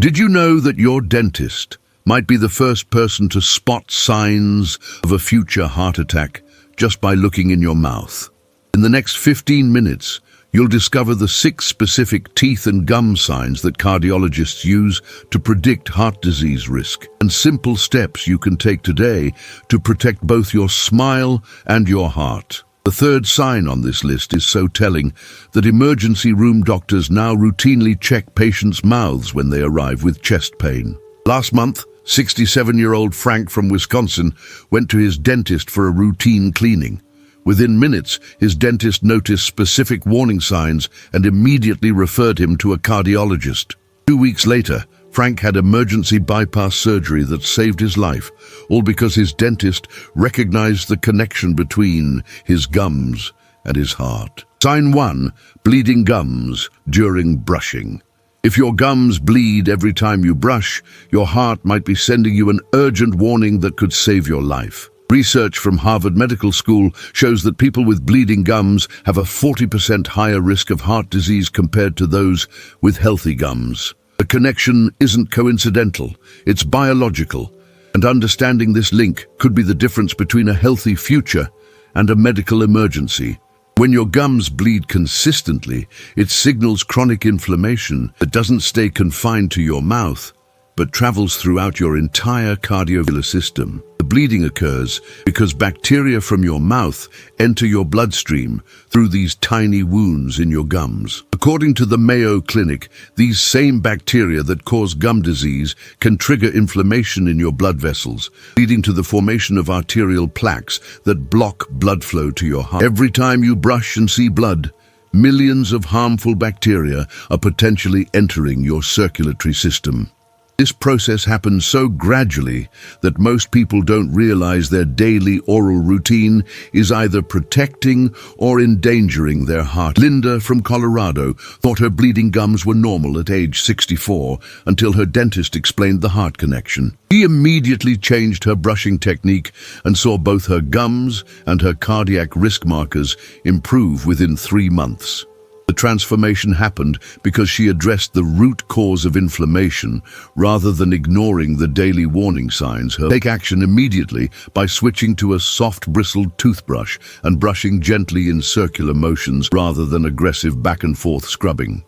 Did you know that your dentist might be the first person to spot signs of a future heart attack just by looking in your mouth? In the next 15 minutes, you'll discover the 6 specific teeth and gum signs that cardiologists use to predict heart disease risk, and simple steps you can take today to protect both your smile and your heart. The third sign on this list is so telling that emergency room doctors now routinely check patients' mouths when they arrive with chest pain. Last month, 67-year-old Frank from Wisconsin went to his dentist for a routine cleaning. Within minutes, his dentist noticed specific warning signs and immediately referred him to a cardiologist. 2 weeks later, Frank had emergency bypass surgery that saved his life, all because his dentist recognized the connection between his gums and his heart. Sign 1. Bleeding gums during brushing. If your gums bleed every time you brush, your heart might be sending you an urgent warning that could save your life. Research from Harvard Medical School shows that people with bleeding gums have a 40% higher risk of heart disease compared to those with healthy gums. The connection isn't coincidental, it's biological, and understanding this link could be the difference between a healthy future and a medical emergency. When your gums bleed consistently, it signals chronic inflammation that doesn't stay confined to your mouth, but travels throughout your entire cardiovascular system. The bleeding occurs because bacteria from your mouth enter your bloodstream through these tiny wounds in your gums. According to the Mayo Clinic, these same bacteria that cause gum disease can trigger inflammation in your blood vessels, leading to the formation of arterial plaques that block blood flow to your heart. Every time you brush and see blood, millions of harmful bacteria are potentially entering your circulatory system. This process happens so gradually that most people don't realize their daily oral routine is either protecting or endangering their heart. Linda from Colorado thought her bleeding gums were normal at age 64 until her dentist explained the heart connection. She immediately changed her brushing technique and saw both her gums and her cardiac risk markers improve within 3 months. The transformation happened because she addressed the root cause of inflammation rather than ignoring the daily warning signs. Take action immediately by switching to a soft bristled toothbrush and brushing gently in circular motions rather than aggressive back and forth scrubbing.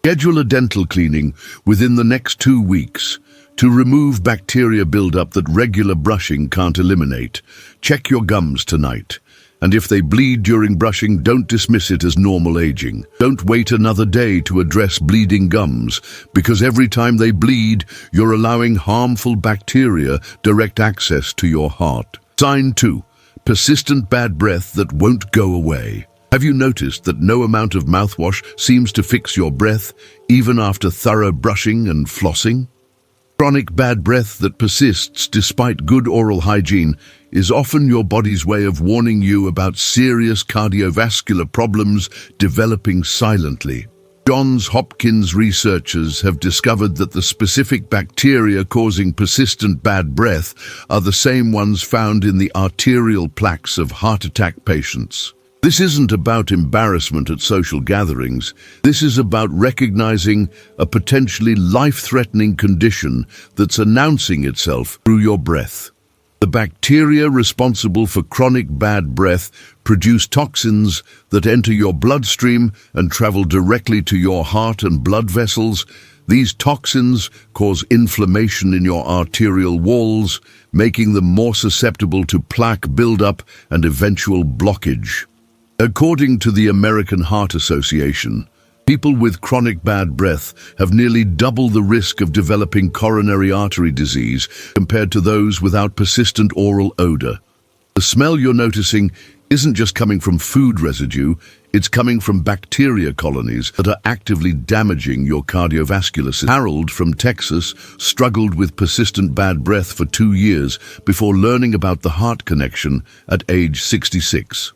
Schedule a dental cleaning within the next 2 weeks to remove bacteria buildup that regular brushing can't eliminate. Check your gums tonight. And if they bleed during brushing, don't dismiss it as normal aging. Don't wait another day to address bleeding gums, because every time they bleed, you're allowing harmful bacteria direct access to your heart. Sign 2. Persistent bad breath that won't go away. Have you noticed that no amount of mouthwash seems to fix your breath, even after thorough brushing and flossing? Chronic bad breath that persists despite good oral hygiene is often your body's way of warning you about serious cardiovascular problems developing silently. Johns Hopkins researchers have discovered that the specific bacteria causing persistent bad breath are the same ones found in the arterial plaques of heart attack patients. This isn't about embarrassment at social gatherings. This is about recognizing a potentially life-threatening condition that's announcing itself through your breath. The bacteria responsible for chronic bad breath produce toxins that enter your bloodstream and travel directly to your heart and blood vessels. These toxins cause inflammation in your arterial walls, making them more susceptible to plaque buildup and eventual blockage. According to the American Heart Association, people with chronic bad breath have nearly double the risk of developing coronary artery disease compared to those without persistent oral odor. The smell you're noticing isn't just coming from food residue, it's coming from bacteria colonies that are actively damaging your cardiovascular system. Harold from Texas struggled with persistent bad breath for 2 years before learning about the heart connection at age 66.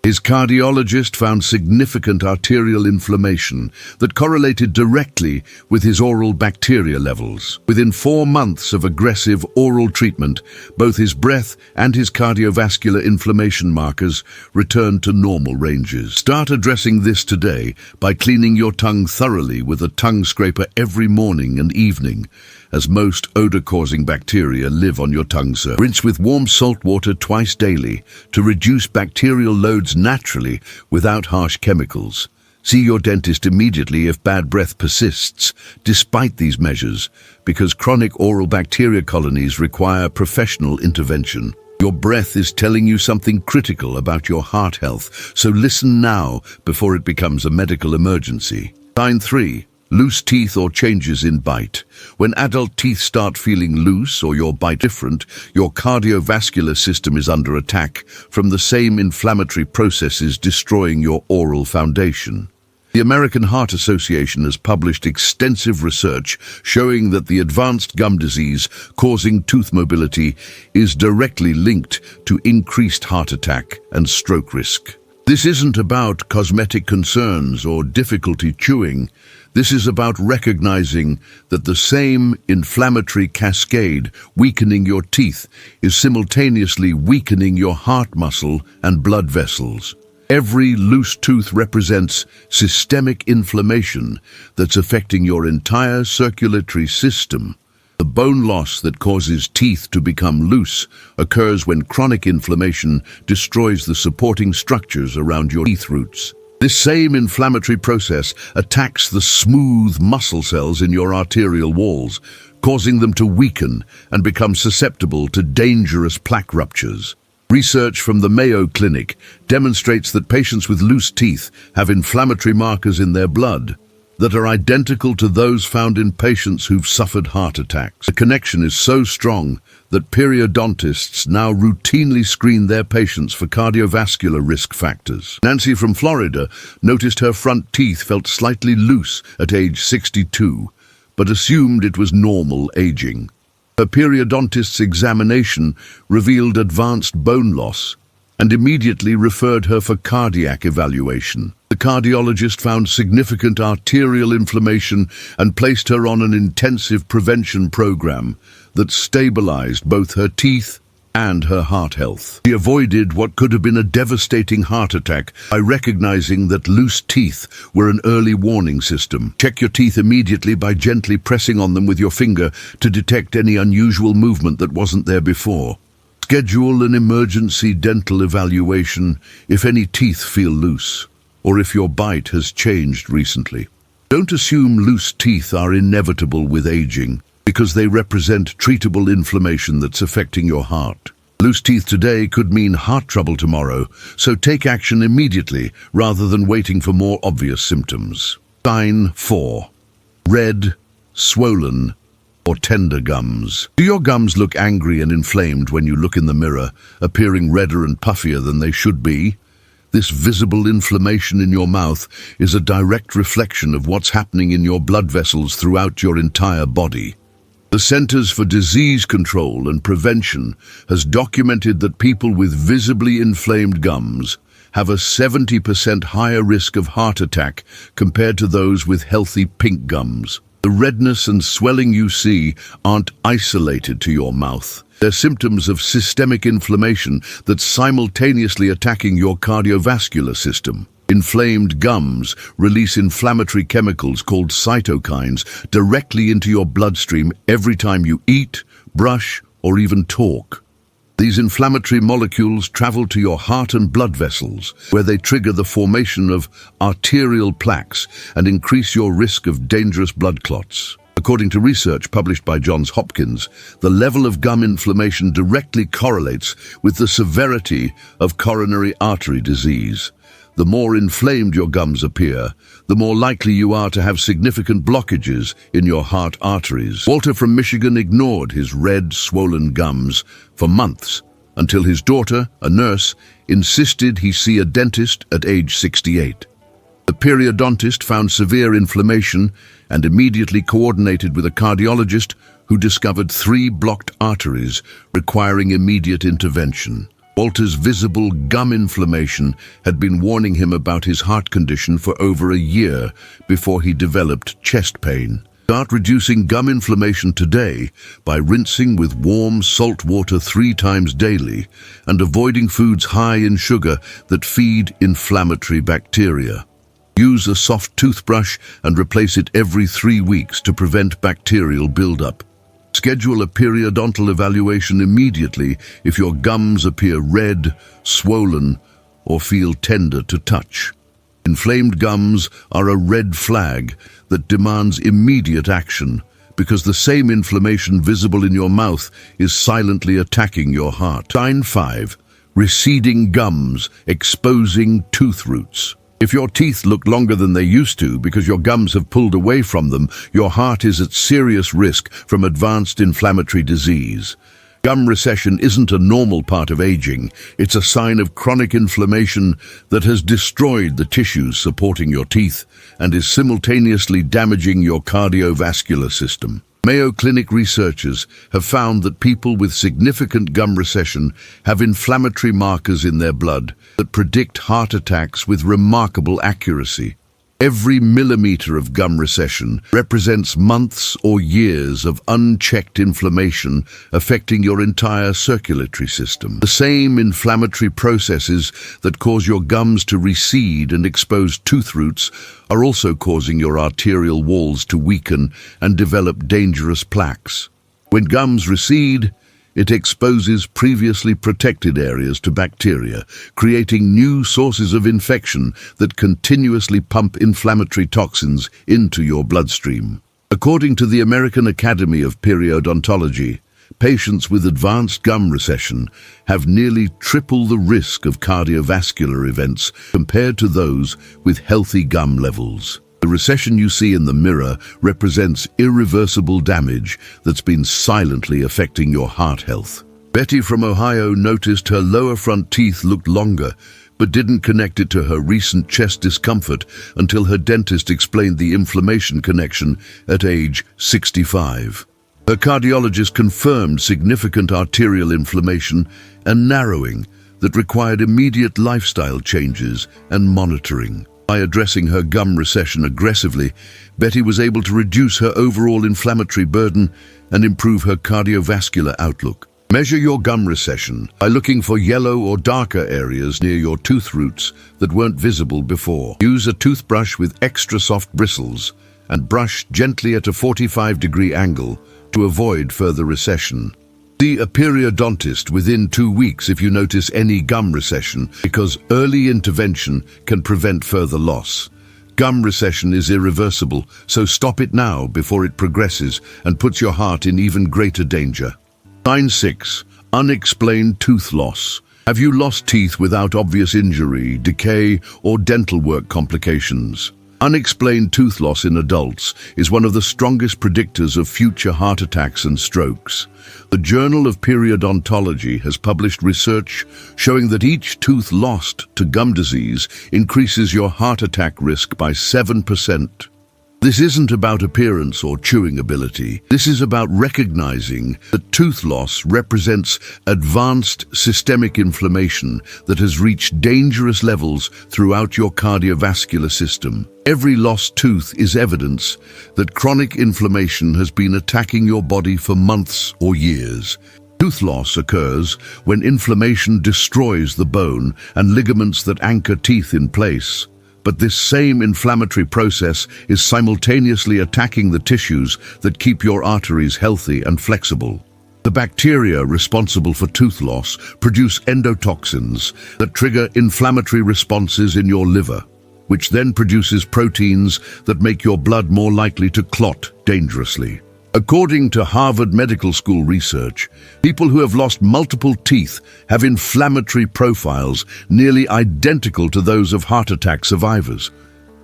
His cardiologist found significant arterial inflammation that correlated directly with his oral bacteria levels. Within 4 months of aggressive oral treatment, both his breath and his cardiovascular inflammation markers returned to normal ranges. Start addressing this today by cleaning your tongue thoroughly with a tongue scraper every morning and evening, as most odor-causing bacteria live on your tongue surface. Rinse with warm salt water twice daily to reduce bacterial loads naturally without harsh chemicals. See your dentist immediately if bad breath persists, despite these measures, because chronic oral bacteria colonies require professional intervention. Your breath is telling you something critical about your heart health, so listen now before it becomes a medical emergency. Sign 3. Loose teeth or changes in bite. When adult teeth start feeling loose or your bite different, your cardiovascular system is under attack from the same inflammatory processes destroying your oral foundation. The American Heart Association has published extensive research showing that the advanced gum disease causing tooth mobility is directly linked to increased heart attack and stroke risk. This isn't about cosmetic concerns or difficulty chewing. This is about recognizing that the same inflammatory cascade weakening your teeth is simultaneously weakening your heart muscle and blood vessels. Every loose tooth represents systemic inflammation that's affecting your entire circulatory system. The bone loss that causes teeth to become loose occurs when chronic inflammation destroys the supporting structures around your teeth roots. This same inflammatory process attacks the smooth muscle cells in your arterial walls, causing them to weaken and become susceptible to dangerous plaque ruptures. Research from the Mayo Clinic demonstrates that patients with loose teeth have inflammatory markers in their blood that are identical to those found in patients who've suffered heart attacks. The connection is so strong that periodontists now routinely screen their patients for cardiovascular risk factors. Nancy from Florida noticed her front teeth felt slightly loose at age 62, but assumed it was normal aging. Her periodontist's examination revealed advanced bone loss and immediately referred her for cardiac evaluation. The cardiologist found significant arterial inflammation and placed her on an intensive prevention program that stabilized both her teeth and her heart health. She avoided what could have been a devastating heart attack by recognizing that loose teeth were an early warning system. Check your teeth immediately by gently pressing on them with your finger to detect any unusual movement that wasn't there before. Schedule an emergency dental evaluation if any teeth feel loose, or if your bite has changed recently. Don't assume loose teeth are inevitable with aging, because they represent treatable inflammation that's affecting your heart. Loose teeth today could mean heart trouble tomorrow, so take action immediately rather than waiting for more obvious symptoms. Sign 4. Red, swollen, or tender gums. Do your gums look angry and inflamed when you look in the mirror, appearing redder and puffier than they should be? This visible inflammation in your mouth is a direct reflection of what's happening in your blood vessels throughout your entire body. The Centers for Disease Control and Prevention has documented that people with visibly inflamed gums have a 70% higher risk of heart attack compared to those with healthy pink gums. The redness and swelling you see aren't isolated to your mouth. They're symptoms of systemic inflammation that's simultaneously attacking your cardiovascular system. Inflamed gums release inflammatory chemicals called cytokines directly into your bloodstream every time you eat, brush, or even talk. These inflammatory molecules travel to your heart and blood vessels, where they trigger the formation of arterial plaques and increase your risk of dangerous blood clots. According to research published by Johns Hopkins, the level of gum inflammation directly correlates with the severity of coronary artery disease. The more inflamed your gums appear, the more likely you are to have significant blockages in your heart arteries. Walter from Michigan ignored his red, swollen gums for months until his daughter, a nurse, insisted he see a dentist at age 68. The periodontist found severe inflammation and immediately coordinated with a cardiologist who discovered 3 blocked arteries requiring immediate intervention. Walter's visible gum inflammation had been warning him about his heart condition for over a year before he developed chest pain. Start reducing gum inflammation today by rinsing with warm salt water 3 times daily and avoiding foods high in sugar that feed inflammatory bacteria. Use a soft toothbrush and replace it every 3 weeks to prevent bacterial buildup. Schedule a periodontal evaluation immediately if your gums appear red, swollen, or feel tender to touch. Inflamed gums are a red flag that demands immediate action because the same inflammation visible in your mouth is silently attacking your heart. Sign 5. Receding gums, exposing tooth roots. If your teeth look longer than they used to because your gums have pulled away from them, your heart is at serious risk from advanced inflammatory disease. Gum recession isn't a normal part of aging. It's a sign of chronic inflammation that has destroyed the tissues supporting your teeth and is simultaneously damaging your cardiovascular system. Mayo Clinic researchers have found that people with significant gum recession have inflammatory markers in their blood that predict heart attacks with remarkable accuracy. Every millimeter of gum recession represents months or years of unchecked inflammation affecting your entire circulatory system. The same inflammatory processes that cause your gums to recede and expose tooth roots are also causing your arterial walls to weaken and develop dangerous plaques. When gums recede, it exposes previously protected areas to bacteria, creating new sources of infection that continuously pump inflammatory toxins into your bloodstream. According to the American Academy of Periodontology, patients with advanced gum recession have nearly triple the risk of cardiovascular events compared to those with healthy gum levels. The recession you see in the mirror represents irreversible damage that's been silently affecting your heart health. Betty from Ohio noticed her lower front teeth looked longer, but didn't connect it to her recent chest discomfort until her dentist explained the inflammation connection at age 65. Her cardiologist confirmed significant arterial inflammation and narrowing that required immediate lifestyle changes and monitoring. By addressing her gum recession aggressively, Betty was able to reduce her overall inflammatory burden and improve her cardiovascular outlook. Measure your gum recession by looking for yellow or darker areas near your tooth roots that weren't visible before. Use a toothbrush with extra soft bristles and brush gently at a 45-degree angle to avoid further recession. See a periodontist within 2 weeks if you notice any gum recession, because early intervention can prevent further loss. Gum recession is irreversible, so stop it now before it progresses and puts your heart in even greater danger. Sign 6. Unexplained tooth loss. Have you lost teeth without obvious injury, decay, or dental work complications? Unexplained tooth loss in adults is one of the strongest predictors of future heart attacks and strokes. The Journal of Periodontology has published research showing that each tooth lost to gum disease increases your heart attack risk by 7%. This isn't about appearance or chewing ability. This is about recognizing that tooth loss represents advanced systemic inflammation that has reached dangerous levels throughout your cardiovascular system. Every lost tooth is evidence that chronic inflammation has been attacking your body for months or years. Tooth loss occurs when inflammation destroys the bone and ligaments that anchor teeth in place. But this same inflammatory process is simultaneously attacking the tissues that keep your arteries healthy and flexible. The bacteria responsible for tooth loss produce endotoxins that trigger inflammatory responses in your liver, which then produces proteins that make your blood more likely to clot dangerously. According to Harvard Medical School research, people who have lost multiple teeth have inflammatory profiles nearly identical to those of heart attack survivors.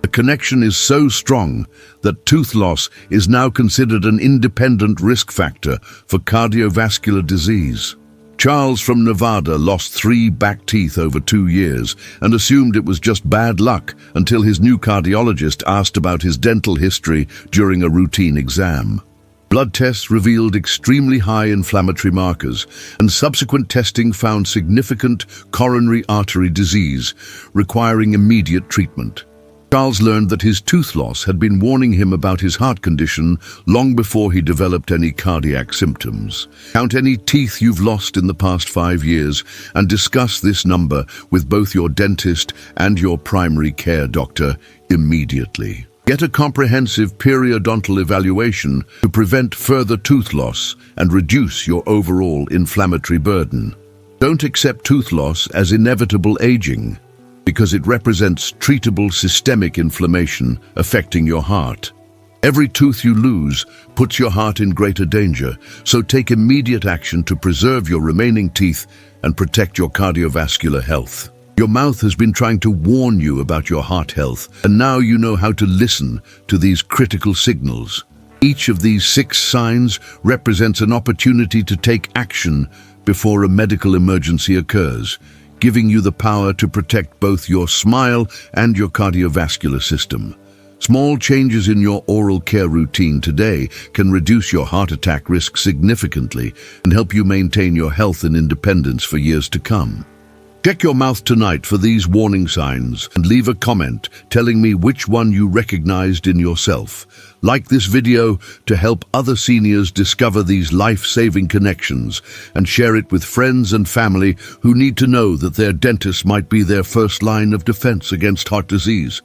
The connection is so strong that tooth loss is now considered an independent risk factor for cardiovascular disease. Charles from Nevada lost 3 back teeth over 2 years and assumed it was just bad luck until his new cardiologist asked about his dental history during a routine exam. Blood tests revealed extremely high inflammatory markers, and subsequent testing found significant coronary artery disease, requiring immediate treatment. Charles learned that his tooth loss had been warning him about his heart condition long before he developed any cardiac symptoms. Count any teeth you've lost in the past 5 years and discuss this number with both your dentist and your primary care doctor immediately. Get a comprehensive periodontal evaluation to prevent further tooth loss and reduce your overall inflammatory burden. Don't accept tooth loss as inevitable aging, because it represents treatable systemic inflammation affecting your heart. Every tooth you lose puts your heart in greater danger, so take immediate action to preserve your remaining teeth and protect your cardiovascular health. Your mouth has been trying to warn you about your heart health, and now you know how to listen to these critical signals. Each of these 6 signs represents an opportunity to take action before a medical emergency occurs, giving you the power to protect both your smile and your cardiovascular system. Small changes in your oral care routine today can reduce your heart attack risk significantly and help you maintain your health and independence for years to come. Check your mouth tonight for these warning signs and leave a comment telling me which one you recognized in yourself. Like this video to help other seniors discover these life-saving connections, and share it with friends and family who need to know that their dentist might be their first line of defense against heart disease.